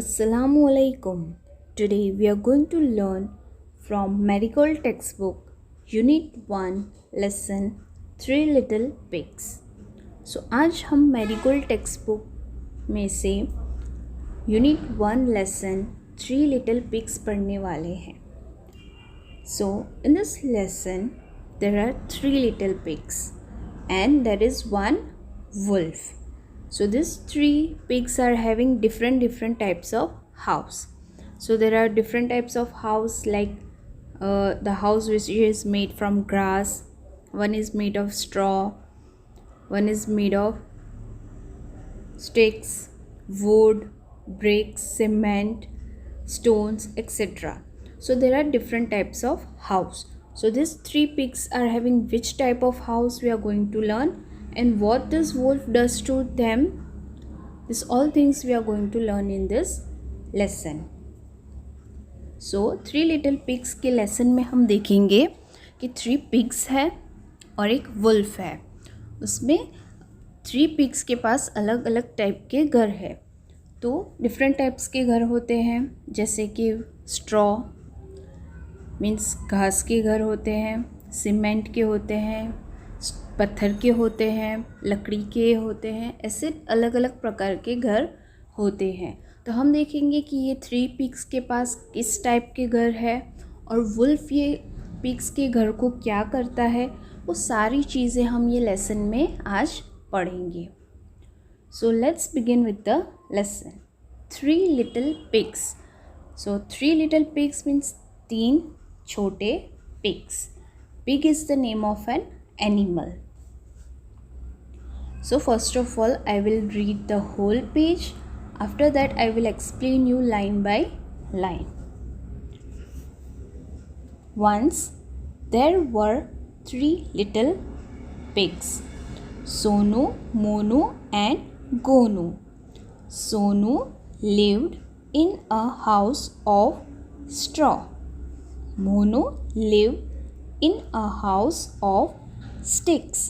Assalamu alaikum. Today we are going to learn from Marigold textbook Unit 1 Lesson 3 Little Pigs. So आज हम Marigold textbook में से Unit 1 Lesson 3 Little Pigs पढ़ने वाले हैं. So in this lesson there are 3 little pigs and there is one wolf. So these 3 pigs are having different types of house. So there are different types of house like the house which is made from grass, one is made of straw, one is made of sticks, wood, bricks, cement, stones, etc. So there are different types of house. So these 3 pigs are having which type of house we are going to learn, and what this wolf does to them. This all things we are going to learn in this lesson. So 3 little pigs के lesson में हम देखेंगे कि 3 pigs है और एक wolf है. उसमें 3 pigs के पास अलग अलग टाइप के घर है. तो डिफरेंट टाइप्स के घर होते हैं, जैसे कि स्ट्रॉ मीन्स घास के घर होते हैं, सीमेंट के होते हैं, पत्थर के होते हैं, लकड़ी के होते हैं, ऐसे अलग अलग प्रकार के घर होते हैं. तो हम देखेंगे कि ये 3 पिग्स के पास किस टाइप के घर है और वुल्फ ये पिग्स के घर को क्या करता है, वो सारी चीज़ें हम ये लेसन में आज पढ़ेंगे. So let's begin with the lesson. 3 little pigs. So 3 little pigs means 3 छोटे pigs. Pig is the name of an animal. So first of all I will read the whole page. After that I will explain you line by line. Once there were 3 little pigs, Sonu, Monu and Gonu. Sonu lived in a house of straw. Monu lived in a house of sticks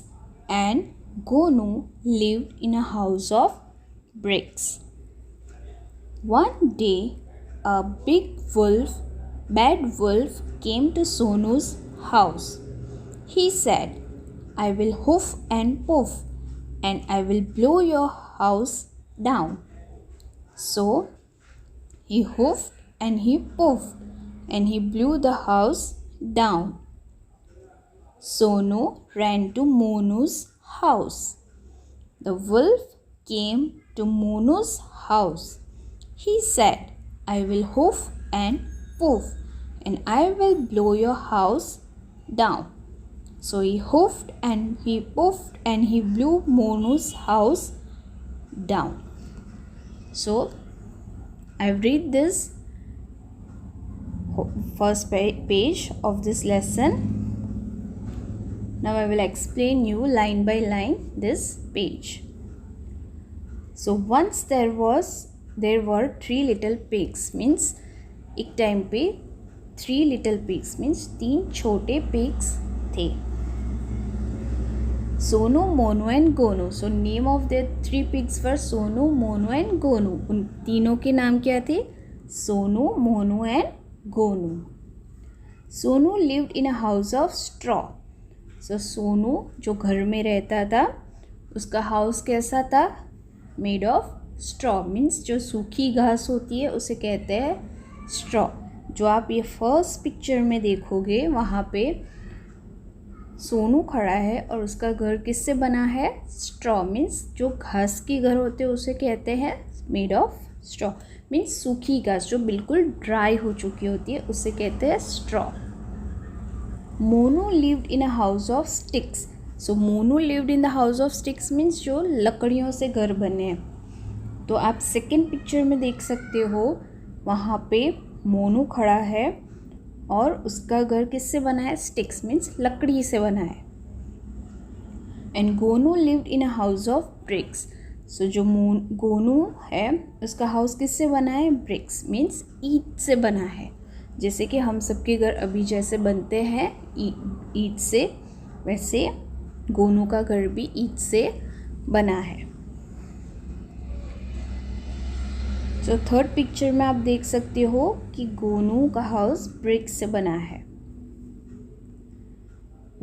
and Gonu lived in a house of bricks. One day a bad wolf came to Sonu's house. He said, "I will hoof and poof and I will blow your house down." So he hoofed and he poofed and he blew the house down. Sonu ran to Monu's house. The wolf came to Monu's house. He said, "I will hoof and poof and I will blow your house down." So he hoofed and he poofed and he blew Monu's house down. So I've read this first page of this lesson. Now I will explain you line by line this page. So once there were 3 little pigs means एक time पे 3 little pigs means 3 छोटे pigs थे. Sonu, Monu and Gonu. So name of the 3 pigs were Sonu, Monu and Gonu. उन तीनों के नाम क्या थे? Sonu, Monu and Gonu. Sonu lived in a house of straw. So Sonu जो घर में रहता था उसका हाउस कैसा था? मेड ऑफ स्ट्रॉ मीन्स जो सूखी घास होती है उसे कहते हैं स्ट्रॉ. जो आप ये फर्स्ट पिक्चर में देखोगे वहाँ पे सोनू खड़ा है और उसका घर किससे बना है? स्ट्रॉ मीन्स जो घास की घर होते हैं उसे कहते हैं मेड ऑफ स्ट्रॉ मीन्स सूखी घास जो बिल्कुल ड्राई हो चुकी होती है उसे कहते हैं straw. Monu lived in a house of sticks. So Monu lived in the house of sticks means जो लकड़ियों से घर बने हैं. तो आप सेकेंड पिक्चर में देख सकते हो वहाँ पे मोनू खड़ा है और उसका घर किससे बना है? स्टिक्स मीन्स लकड़ी से बना है. And Gonu lived in a house of bricks. So जो गोनू है उसका हाउस किससे बना है? ब्रिक्स मीन्स ईंट से बना है. जैसे कि हम सबके घर अभी जैसे बनते हैं ईंट से, वैसे गोनू का घर भी ईंट से बना है. सो थर्ड पिक्चर में आप देख सकते हो कि गोनू का हाउस ब्रिक से बना है.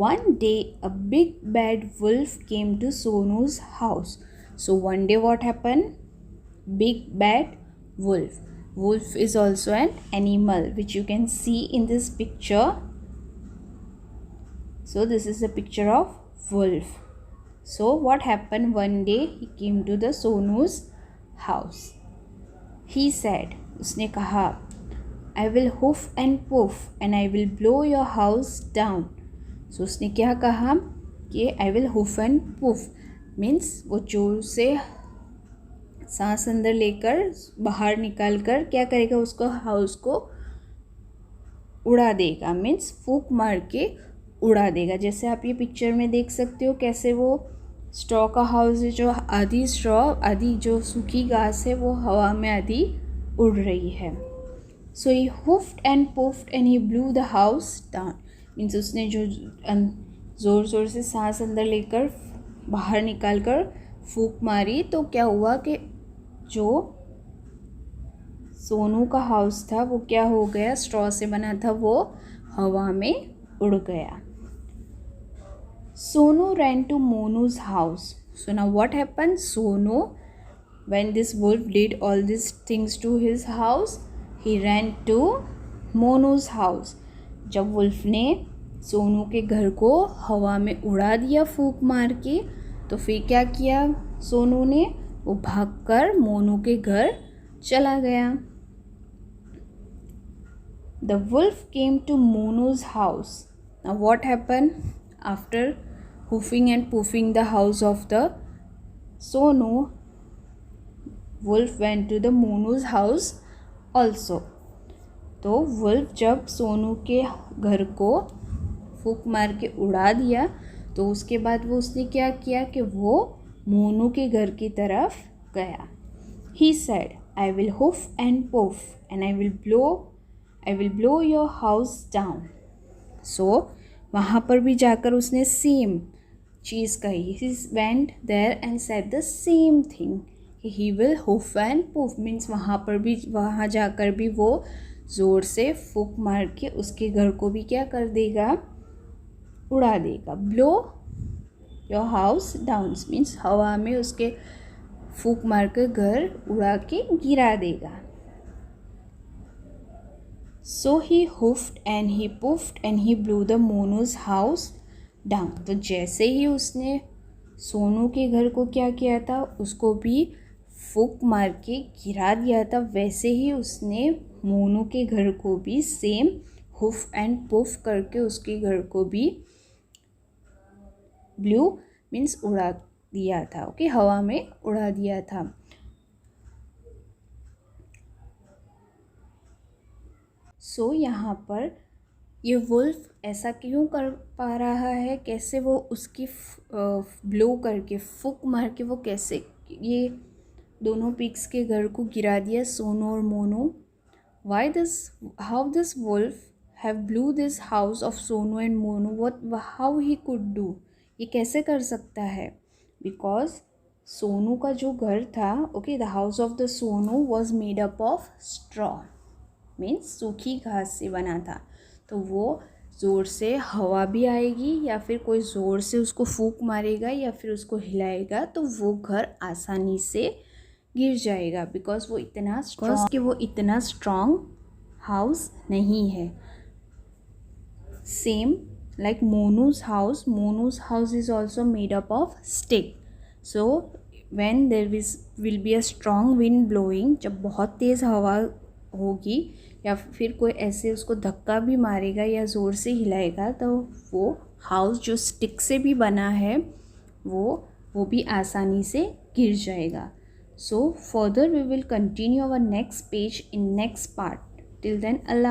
One day a big bad wolf came to Sonu's house. So one day what happened? Big bad wolf. Wolf is also an animal which you can see in this picture. So this is a picture of wolf. So what happened? One day he came to the Sonu's house. He said, उसने कहा, I will hoof and poof and I will blow your house down. So उसने क्या कहा कि I will hoof and poof means वो जोर से सांस अंदर लेकर बाहर निकाल कर क्या करेगा, उसको हाउस को उड़ा देगा. मीन्स फूंक मार के उड़ा देगा. जैसे आप ये पिक्चर में देख सकते हो कैसे वो स्ट्रॉ का हाउस है, जो आधी स्ट्रॉ आधी जो सूखी घास है वो हवा में आधी उड़ रही है. So he huffed and puffed and he blew the house down. Means उसने जो ज़ोर ज़ोर से सांस अंदर लेकर बाहर निकाल कर फूंक मारी तो क्या हुआ कि जो सोनू का हाउस था वो क्या हो गया, स्ट्रॉ से बना था, वो हवा में उड़ गया. Sonu ran to Monu's house. So now what happened? Sonu, when this wolf did all these things to his house, he ran to Monu's house. जब वुल्फ ने सोनू के घर को हवा में उड़ा दिया फूंक मार के, तो फिर क्या किया सोनू ने, वो भागकर मोनू के घर चला गया. The wolf came to Monu's house. Now what happened? After hoofing and poofing the house of the Sonu, wolf went to the Monu's house also. तो वुल्फ जब सोनू के घर को फूंक मार के उड़ा दिया तो उसके बाद वो उसने क्या किया कि वो मोनू के घर की तरफ गया. He said, I will hoof and poof and I will blow your house down. So वहाँ पर भी जाकर उसने सेम चीज़ कही. He went there and said the same thing. He will hoof and poof means वहाँ जाकर भी वो ज़ोर से फूंक मार के उसके घर को भी क्या कर देगा, उड़ा देगा. Blow your house down means हवा में उसके फूंक मार कर घर उड़ा के गिरा देगा. So he hoofed and he poofed and he blew the Monu's house down. तो जैसे ही उसने सोनू के घर को क्या किया था, उसको भी फूंक मार के गिरा दिया था, वैसे ही उसने मोनू के घर को भी सेम हुफ एंड पुफ करके उसके घर को भी ब्लू मीन्स उड़ा दिया था. ओके, हवा में उड़ा दिया था. सो यहाँ पर ये वुल्फ ऐसा क्यों कर पा रहा है, कैसे वो उसकी ब्लो करके फूंक मार के वो कैसे ये दोनों पिग्स के घर को गिरा दिया, सोनू और Monu. How this wolf have blew this house of Sonu and Monu, how he could do, ये कैसे कर सकता है. बिकॉज सोनू का जो घर था, okay, the house of the Sonu was made up of straw means सूखी घास से बना था. तो वो ज़ोर से हवा भी आएगी या फिर कोई ज़ोर से उसको फूंक मारेगा या फिर उसको हिलाएगा तो वो घर आसानी से गिर जाएगा. बिकॉज वो इतना स्ट्रॉन्ग हाउस नहीं है. Same like Monu's house is also made up of stick. So when there will be a strong wind blowing, जब बहुत तेज़ हवा होगी या फिर कोई ऐसे उसको धक्का भी मारेगा या ज़ोर से हिलाएगा तो वो हाउस जो स्टिक से भी बना है वो भी आसानी से गिर जाएगा. So further we will continue our next page in next part. Till then Allah.